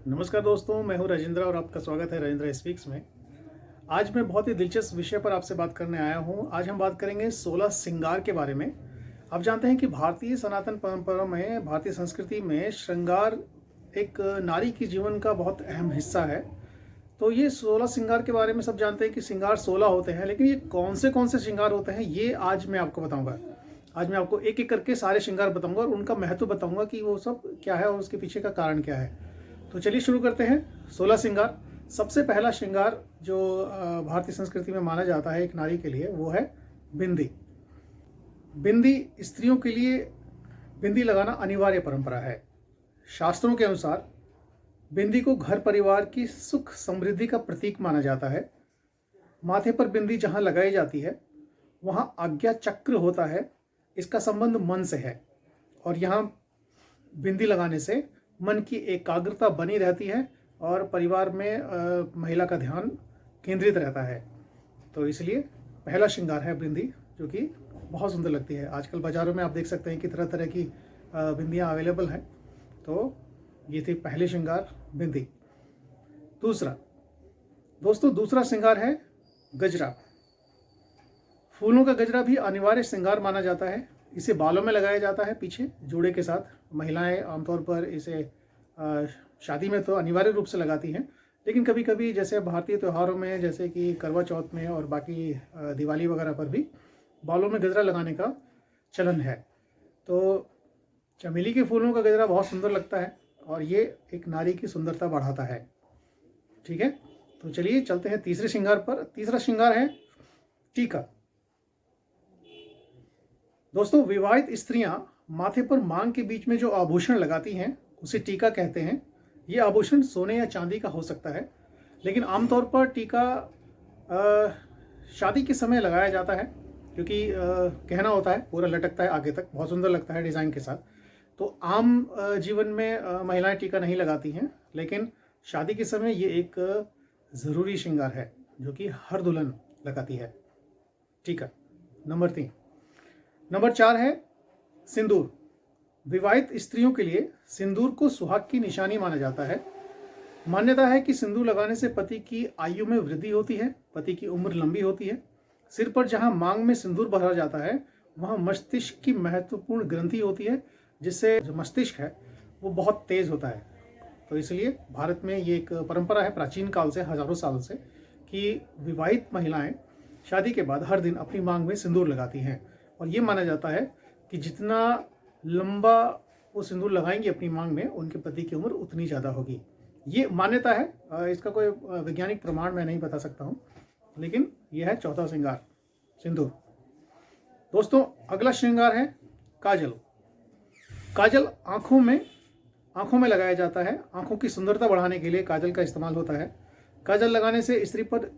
नमस्कार दोस्तों, मैं हूं राजेंद्र और आपका स्वागत है राजेंद्र स्पीक्स में। आज मैं बहुत ही दिलचस्प विषय पर आपसे बात करने आया हूं। आज हम बात करेंगे 16 श्रृंगार के बारे में। आप जानते हैं कि भारतीय सनातन परंपरा में, भारतीय संस्कृति में श्रृंगार एक नारी के जीवन का बहुत अहम हिस्सा है। तो ये 16 श्रृंगार के बारे में सब जानते हैं कि श्रृंगार 16 होते हैं, लेकिन ये कौन से श्रृंगार होते हैं ये आज मैं आपको बताऊँगा। आज मैं आपको एक-एक करके सारे श्रृंगार बताऊँगा और उनका महत्व बताऊँगा कि वो सब क्या है और उसके पीछे का कारण क्या है। तो चलिए शुरू करते हैं। 16 श्रृंगार। सबसे पहला श्रृंगार जो भारतीय संस्कृति में माना जाता है एक नारी के लिए, वो है बिंदी। बिंदी स्त्रियों के लिए बिंदी लगाना अनिवार्य परंपरा है। शास्त्रों के अनुसार बिंदी को घर परिवार की सुख समृद्धि का प्रतीक माना जाता है। माथे पर बिंदी जहाँ लगाई जाती है वहाँ आज्ञा चक्र होता है। इसका संबंध मन से है और यहाँ बिंदी लगाने से मन की एकाग्रता बनी रहती है और परिवार में महिला का ध्यान केंद्रित रहता है। तो इसलिए पहला श्रृंगार है बिंदी, जो कि बहुत सुंदर लगती है। आजकल बाज़ारों में आप देख सकते हैं कि तरह तरह की बिंदियाँ अवेलेबल हैं। तो ये थी पहले श्रृंगार, बिंदी। दूसरा श्रृंगार है गजरा। फूलों का गजरा भी अनिवार्य श्रृंगार माना जाता है। इसे बालों में लगाया जाता है, पीछे जोड़े के साथ। महिलाएं आमतौर पर इसे शादी में तो अनिवार्य रूप से लगाती हैं, लेकिन कभी कभी जैसे भारतीय त्योहारों में, जैसे कि करवा चौथ में और बाकी दिवाली वगैरह पर भी बालों में गजरा लगाने का चलन है। तो चमेली के फूलों का गजरा बहुत सुंदर लगता है और ये एक नारी की सुंदरता बढ़ाता है। ठीक है, तो चलिए चलते हैं तीसरे श्रृंगार पर। तीसरा श्रृंगार है टीका। दोस्तों, विवाहित स्त्रियां माथे पर मांग के बीच में जो आभूषण लगाती हैं उसे टीका कहते हैं। ये आभूषण सोने या चांदी का हो सकता है, लेकिन आमतौर पर टीका शादी के समय लगाया जाता है, क्योंकि गहना होता है, पूरा लटकता है आगे तक, बहुत सुंदर लगता है डिज़ाइन के साथ। तो आम जीवन में महिलाएं टीका नहीं लगाती हैं, लेकिन शादी के समय ये एक ज़रूरी श्रृंगार है जो कि हर दुल्हन लगाती है, टीका। नंबर 4 है सिंदूर। विवाहित स्त्रियों के लिए सिंदूर को सुहाग की निशानी माना जाता है। मान्यता है कि सिंदूर लगाने से पति की आयु में वृद्धि होती है, पति की उम्र लंबी होती है। सिर पर जहां मांग में सिंदूर भरा जाता है वहां मस्तिष्क की महत्वपूर्ण ग्रंथि होती है, जिससे जो मस्तिष्क है वो बहुत तेज होता है। तो इसलिए भारत में ये एक परंपरा है प्राचीन काल से, हजारों साल से, कि विवाहित महिलाएं शादी के बाद हर दिन अपनी मांग में सिंदूर लगाती हैं। और ये माना जाता है कि जितना लंबा वो सिंदूर लगाएंगी अपनी मांग में, उनके पति की उम्र उतनी ज़्यादा होगी। ये मान्यता है, इसका कोई वैज्ञानिक प्रमाण मैं नहीं बता सकता हूँ, लेकिन यह है चौथा श्रृंगार, सिंदूर। दोस्तों, अगला श्रृंगार है काजल। काजल आँखों में लगाया जाता है। आँखों की सुंदरता बढ़ाने के लिए काजल का इस्तेमाल होता है। काजल लगाने से स्त्री पर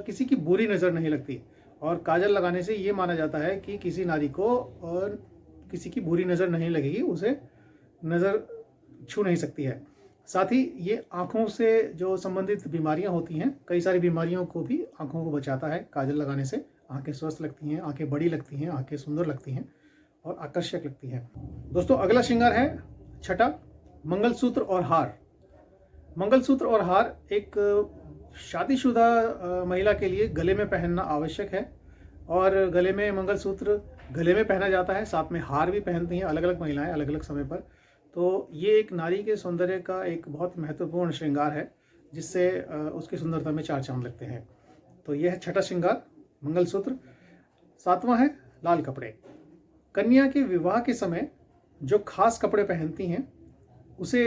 किसी की बुरी नज़र नहीं लगती, और काजल लगाने से ये माना जाता है कि किसी नारी को और किसी की बुरी नज़र नहीं लगेगी, उसे नज़र छू नहीं सकती है। साथ ही ये आँखों से जो संबंधित बीमारियां होती हैं, कई सारी बीमारियों को भी आँखों को बचाता है काजल लगाने से। आँखें स्वस्थ लगती हैं, आँखें बड़ी लगती हैं, आँखें सुंदर लगती हैं और आकर्षक लगती हैं। दोस्तों, अगला श्रृंगार है छठा, मंगलसूत्र और हार। मंगलसूत्र और हार एक शादीशुदा महिला के लिए गले में पहनना आवश्यक है, और गले में मंगलसूत्र गले में पहना जाता है, साथ में हार भी पहनती हैं अलग अलग महिलाएं अलग अलग समय पर। तो ये एक नारी के सौंदर्य का एक बहुत महत्वपूर्ण श्रृंगार है, जिससे उसकी सुंदरता में चार चांद लगते हैं। तो यह है छठा श्रृंगार, मंगलसूत्र। सातवां है लाल कपड़े। कन्या के विवाह के समय जो खास कपड़े पहनती हैं उसे,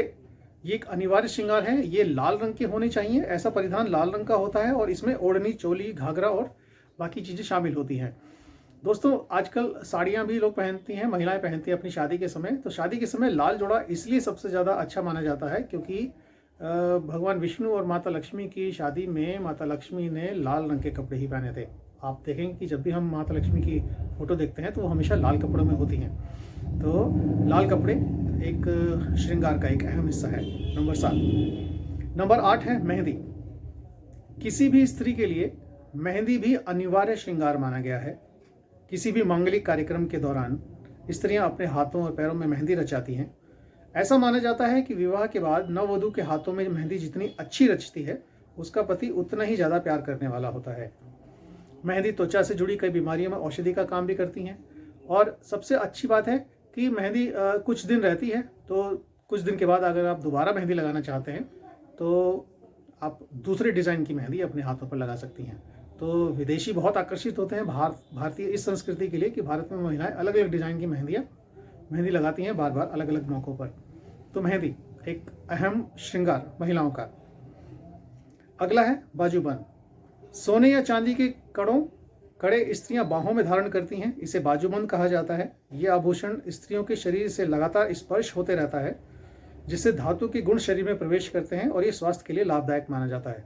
ये एक अनिवार्य श्रृंगार है। ये लाल रंग के होने चाहिए, ऐसा परिधान लाल रंग का होता है, और इसमें ओढ़नी, चोली, घाघरा और बाकी चीज़ें शामिल होती हैं। दोस्तों, आजकल साड़ियाँ भी लोग पहनती हैं, महिलाएं पहनती हैं अपनी शादी के समय। तो शादी के समय लाल जोड़ा इसलिए सबसे ज़्यादा अच्छा माना जाता है क्योंकि भगवान विष्णु और माता लक्ष्मी की शादी में माता लक्ष्मी ने लाल रंग के कपड़े ही पहने थे। आप देखेंगे कि जब भी हम माता लक्ष्मी की फ़ोटो देखते हैं तो वो हमेशा लाल कपड़ों में होती हैं। तो लाल कपड़े एक श्रृंगार का एक अहम हिस्सा है। नंबर 7। नंबर 8 है मेहंदी। किसी भी स्त्री के लिए मेहंदी भी अनिवार्य श्रृंगार माना गया है। किसी भी मांगलिक कार्यक्रम के दौरान स्त्रियां अपने हाथों और पैरों में मेहंदी रचाती हैं। ऐसा माना जाता है कि विवाह के बाद नववधू के हाथों में मेहंदी जितनी अच्छी रचती है, उसका पति उतना ही ज़्यादा प्यार करने वाला होता है। मेहंदी त्वचा से जुड़ी कई बीमारियों में औषधि का काम भी करती हैं, और सबसे अच्छी बात है कि मेहंदी कुछ दिन रहती है, तो कुछ दिन के बाद अगर आप दोबारा मेहंदी लगाना चाहते हैं तो आप दूसरे डिज़ाइन की मेहंदी अपने हाथों पर लगा सकती हैं। तो विदेशी बहुत आकर्षित होते हैं भारतीय इस संस्कृति के लिए कि भारत में महिलाएं अलग अलग डिज़ाइन की मेहंदी लगाती हैं बार बार अलग अलग मौक़ों पर। तो मेहंदी एक अहम श्रृंगार महिलाओं का। अगला है बाजूबंद। सोने या चांदी के कड़े स्त्रियां बाहों में धारण करती हैं, इसे बाजूबंद कहा जाता है। ये आभूषण स्त्रियों के शरीर से लगातार स्पर्श होते रहता है, जिससे धातु के गुण शरीर में प्रवेश करते हैं, और ये स्वास्थ्य के लिए लाभदायक माना जाता है।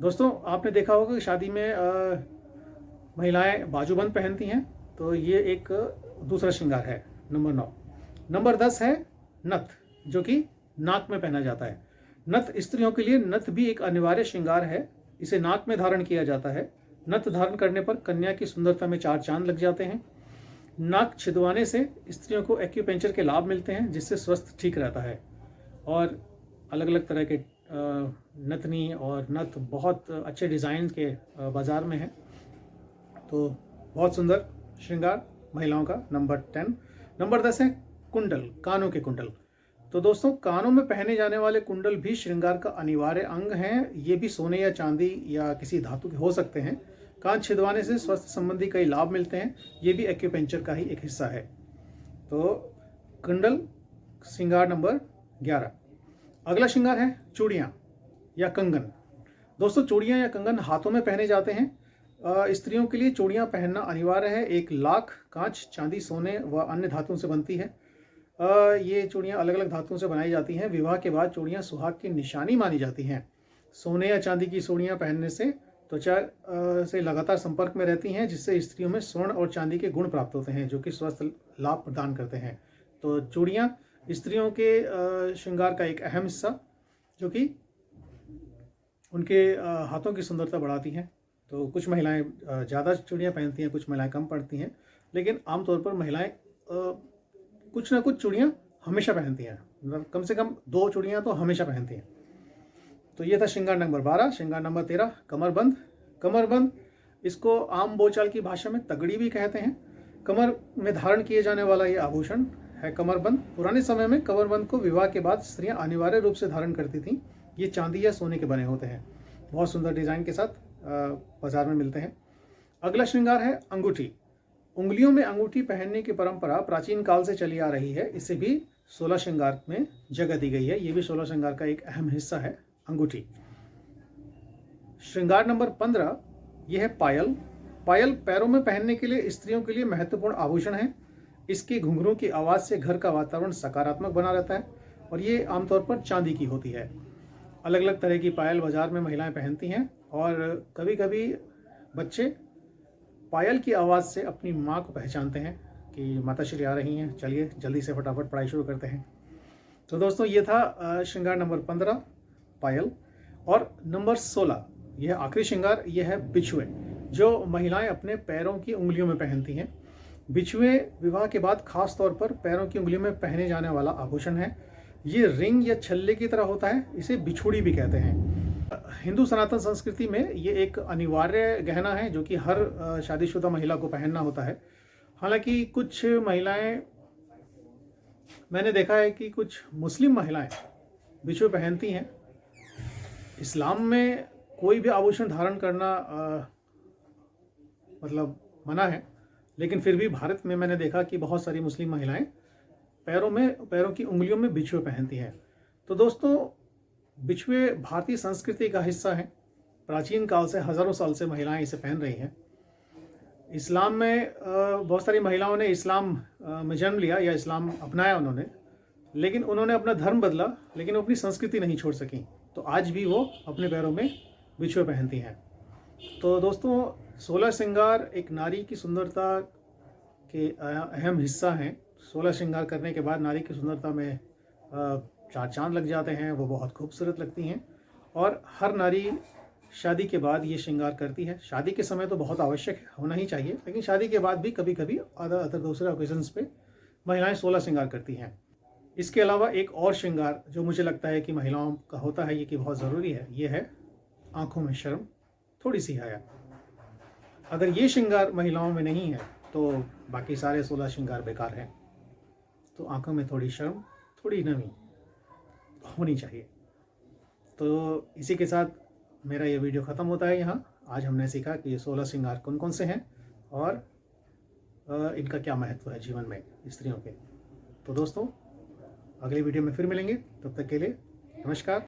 दोस्तों, आपने देखा होगा कि शादी में महिलाएं बाजूबंद पहनती हैं, तो ये एक दूसरा श्रृंगार है। नंबर 9। नंबर 10 है नथ, जो कि नाक में पहना जाता है। नथ स्त्रियों के लिए नथ भी एक अनिवार्य श्रृंगार है। इसे नाक में धारण किया जाता है। नथ धारण करने पर कन्या की सुंदरता में 4 चांद लग जाते हैं। नाक छिदवाने से स्त्रियों को एक्यूपेंचर के लाभ मिलते हैं, जिससे स्वास्थ्य ठीक रहता है। और अलग अलग तरह के नथनी और नथ बहुत अच्छे डिज़ाइन के बाज़ार में हैं, तो बहुत सुंदर श्रृंगार महिलाओं का। नंबर 10। नंबर 10 है कुंडल, कानों के कुंडल। तो दोस्तों, कानों में पहने जाने वाले कुंडल भी श्रृंगार का अनिवार्य अंग हैं। ये भी सोने या चांदी या किसी धातु के हो सकते हैं। कान छिदवाने से स्वास्थ्य संबंधी कई लाभ मिलते हैं। ये भी एक्यूपेंचर का ही एक हिस्सा है। तो कुंडल श्रृंगार नंबर 11। अगला श्रृंगार है चूड़ियाँ या कंगन। दोस्तों, चूड़ियाँ या कंगन हाथों में पहने जाते हैं। स्त्रियों के लिए चूड़ियाँ पहनना अनिवार्य है। एक लाख कांच, चांदी, सोने व अन्य धातुओं से बनती है। ये चूड़ियाँ अलग अलग धातुओं से बनाई जाती हैं। विवाह के बाद चूड़ियाँ सुहाग की निशानी मानी जाती हैं। सोने या चांदी की चूड़ियाँ पहनने से त्वचा से लगातार संपर्क में रहती हैं, जिससे स्त्रियों में स्वर्ण और चांदी के गुण प्राप्त होते हैं, जो कि स्वास्थ्य लाभ प्रदान करते हैं। तो चूड़ियाँ स्त्रियों के श्रृंगार का एक अहम हिस्सा, जो कि उनके हाथों की सुंदरता बढ़ाती हैं। तो कुछ महिलाएं ज़्यादा चूड़ियाँ पहनती हैं, कुछ महिलाएं कम पहनती हैं, लेकिन आमतौर पर महिलाएं कुछ ना कुछ चूड़ियाँ हमेशा पहनती हैं। कम से कम 2 चूड़ियाँ तो हमेशा पहनती हैं। तो ये था श्रृंगार नंबर 12। श्रृंगार नंबर 13 कमरबंद। कमरबंद, इसको आम बोलचाल की भाषा में तगड़ी भी कहते हैं। कमर में धारण किए जाने वाला ये आभूषण है कमरबंद। पुराने समय में कमरबंद को विवाह के बाद स्त्रियां अनिवार्य रूप से धारण करती थीं। ये चांदी या सोने के बने होते हैं, बहुत सुंदर डिज़ाइन के साथ बाजार में मिलते हैं। अगला श्रृंगार है अंगूठी। उंगलियों में अंगूठी पहनने की परंपरा प्राचीन काल से चली आ रही है। इसे भी 16 श्रृंगार में जगह दी गई है। ये भी 16 श्रृंगार का एक अहम हिस्सा है अंगूठी। श्रृंगार नंबर 15 यह है पायल। पायल पैरों में पहनने के लिए स्त्रियों के लिए महत्वपूर्ण आभूषण है। इसके घुंघरू की आवाज़ से घर का वातावरण सकारात्मक बना रहता है, और ये आमतौर पर चांदी की होती है। अलग अलग तरह की पायल बाजार में महिलाएं पहनती हैं, और कभी कभी बच्चे पायल की आवाज़ से अपनी माँ को पहचानते हैं कि माताश्री आ रही हैं, चलिए जल्दी से फटाफट पढ़ाई शुरू करते हैं। तो दोस्तों, ये था श्रृंगार नंबर 15 पायल। और नंबर 16 यह आखिरी श्रृंगार, यह है बिछुए, जो महिलाएं अपने पैरों की उंगलियों में पहनती हैं। बिछुए विवाह के बाद खास तौर पर पैरों की उंगलियों में पहने जाने वाला आभूषण है। ये रिंग या छल्ले की तरह होता है। इसे बिछुड़ी भी कहते हैं। हिंदू सनातन संस्कृति में ये एक अनिवार्य गहना है, जो कि हर शादीशुदा महिला को पहनना होता है। हालांकि कुछ महिलाएं, मैंने देखा है कि कुछ मुस्लिम महिलाएं बिछुए पहनती हैं। इस्लाम में कोई भी आभूषण धारण करना मतलब मना है, लेकिन फिर भी भारत में मैंने देखा कि बहुत सारी मुस्लिम महिलाएं पैरों की उंगलियों में बिछुए पहनती हैं। तो दोस्तों, बिछुए भारतीय संस्कृति का हिस्सा है। प्राचीन काल से, हज़ारों साल से महिलाएं इसे पहन रही हैं। इस्लाम में बहुत सारी महिलाओं ने इस्लाम में जन्म लिया या इस्लाम अपनाया उन्होंने, लेकिन उन्होंने अपना धर्म बदला, लेकिन अपनी संस्कृति नहीं छोड़ सकी। तो आज भी वो अपने पैरों में बिछुए पहनती हैं। तो दोस्तों, 16 श्रृंगार एक नारी की सुंदरता के अहम हिस्सा हैं। 16 श्रृंगार करने के बाद नारी की सुंदरता में 4 चांद लग जाते हैं। वो बहुत खूबसूरत लगती हैं, और हर नारी शादी के बाद ये श्रृंगार करती है। शादी के समय तो बहुत आवश्यक होना ही चाहिए, लेकिन शादी के बाद भी कभी कभी अदर दूसरे ओकेजन्स पे महिलाएं 16 श्रृंगार करती हैं। इसके अलावा एक और श्रृंगार जो मुझे लगता है कि महिलाओं का होता है, ये कि बहुत ज़रूरी है, ये है आँखों में शर्म, थोड़ी सी हया। अगर ये श्रृंगार महिलाओं में नहीं है तो बाकी सारे 16 श्रृंगार बेकार हैं। तो आँखों में थोड़ी शर्म, थोड़ी नमी होनी चाहिए। तो इसी के साथ मेरा ये वीडियो ख़त्म होता है यहाँ। आज हमने सीखा कि ये 16 श्रृंगार कौन कौन से हैं और इनका क्या महत्व है जीवन में स्त्रियों के। तो दोस्तों, अगले वीडियो में फिर मिलेंगे, तब तक के लिए नमस्कार।